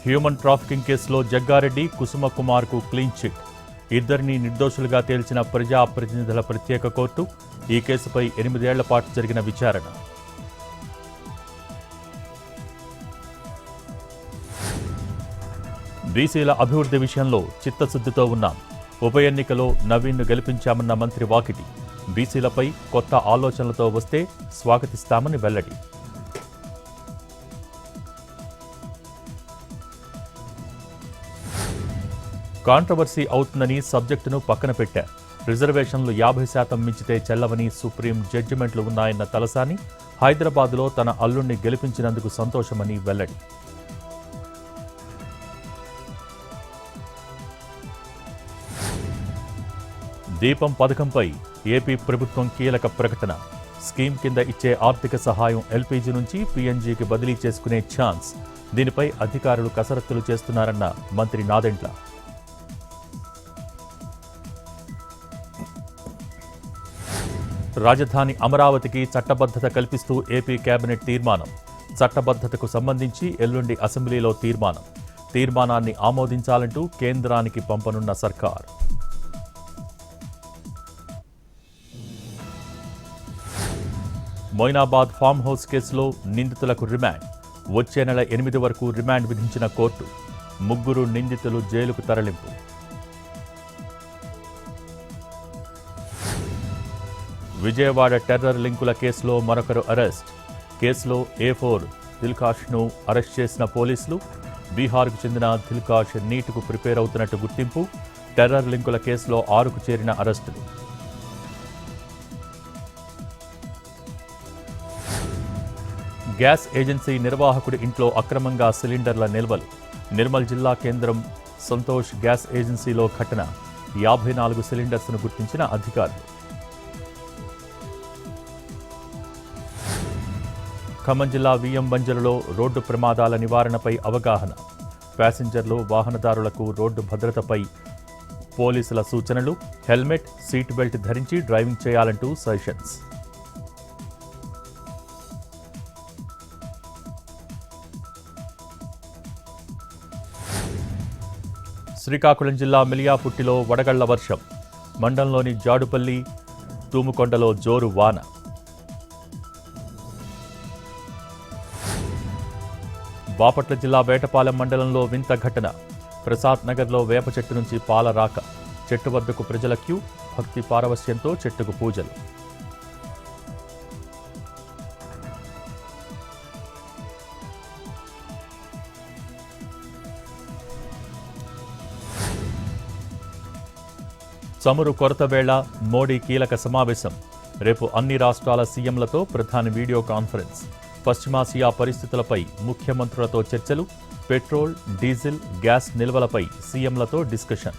Human trafficking కేసులో జగ్గారెడ్డి, కుసుమ కుమార్కు clean chit. ఇద్దరిని నిర్దోషులుగా తేల్చిన ప్రజాప్రతినిధుల ప్రత్యేక కోర్టు. ఈ కేసుపై 8 ఏళ్ల పాటు జరిగిన విచారణ. బీసీల అభివృద్ధి విషయంలో చిత్తశుద్ధితో ఉన్నాం. ఉప ఎన్నికలో నవీన్ను గెలిపించామన్న మంత్రి వాకిటి. బీసీలపై కొత్త ఆలోచనలతో వస్తే స్వాగతిస్తామని వెల్లడి. కాంట్రవర్సీ అవుతుందని సబ్జెక్టును పక్కన పెట్టారు. రిజర్వేషన్లు 50% మించితే చెల్లవని సుప్రీం జడ్జిమెంట్లు ఉన్నాయన్న తలసాని. హైదరాబాద్లో తన అల్లుణ్ణి గెలిపించినందుకు సంతోషమని వెల్లడి. దీపం పథకంపై ఏపీ ప్రభుత్వం కీలక ప్రకటన. స్కీమ్ కింద ఇచ్చే ఆర్థిక సహాయం ఎల్పీజీ నుంచి పీఎన్జీకి బదిలీ చేసుకునే ఛాన్స్. దీనిపై అధికారులు కసరత్తులు చేస్తున్నారన్న మంత్రి నాదెండ్ల. రాజధాని అమరావతికి చట్టబద్ధత కల్పిస్తూ ఏపీ కేబినెట్ తీర్మానం. చట్టబద్ధతకు సంబంధించి ఎల్లుండి అసెంబ్లీలో తీర్మానం. తీర్మానాన్ని ఆమోదించాలంటూ కేంద్రానికి పంపనున్న సర్కార్. మొయినాబాద్ ఫామ్ హౌస్ కేసులో నిందితులకు రిమాండ్. వచ్చే నెల 8 వరకు రిమాండ్ విధించిన కోర్టు. 3 నిందితులు జైలుకు తరలింపు. విజయవాడ టెర్రర్ లింకుల కేసులో మరొకరు అరెస్ట్. కేసులో A4 దిల్కాష్ను అరెస్ట్ చేసిన పోలీసులు. బీహార్కు చెందిన దిల్కాష్ నీట్కు ప్రిపేర్ అవుతున్నట్టు గుర్తింపు. టెర్రర్ లింకుల కేసులో 6కు చేరిన అరెస్టులు. గ్యాస్ ఏజెన్సీ నిర్వాహకుడి ఇంట్లో అక్రమంగా సిలిండర్ల నిల్వలు. నిర్మల్ జిల్లా కేంద్రం సంతోష్ గ్యాస్ ఏజెన్సీలో ఘటన. 54 సిలిండర్స్ను గుర్తించిన అధికారులు. ఖమ్మం జిల్లా విఎం బంజరులో రోడ్డు ప్రమాదాల నివారణపై అవగాహన. ప్యాసింజర్లు, వాహనదారులకు రోడ్డు భద్రతపై పోలీసుల సూచనలు. హెల్మెట్, సీట్ బెల్ట్ ధరించి డ్రైవింగ్ చేయాలంటూ సజెషన్స్. శ్రీకాకుళం జిల్లా మిలియాపుట్టిలో వడగళ్ల వర్షం. మండలంలోని జాడుపల్లి, తూముకొండలో జోరు వాన. బాపట్ల జిల్లా వేటపాలెం మండలంలో వింత ఘటన. ప్రసాద్ నగర్లో వేప చెట్టు నుంచి పాల రాక. చెట్టు వద్దకు ప్రజల క్యూ. భక్తి పారవస్యంతో చెట్టుకు పూజలు. చమురు కొరత వేళ మోడీ కీలక సమావేశం. రేపు అన్ని రాష్ట్రాల సీఎంలతో ప్రధాని వీడియో కాన్ఫరెన్స్. పశ్చిమాసియా పరిస్థితులపై ముఖ్యమంత్రులతో చర్చలు. పెట్రోల్, డీజిల్, గ్యాస్ నిల్వలపై సీఎంలతో డిస్కషన్.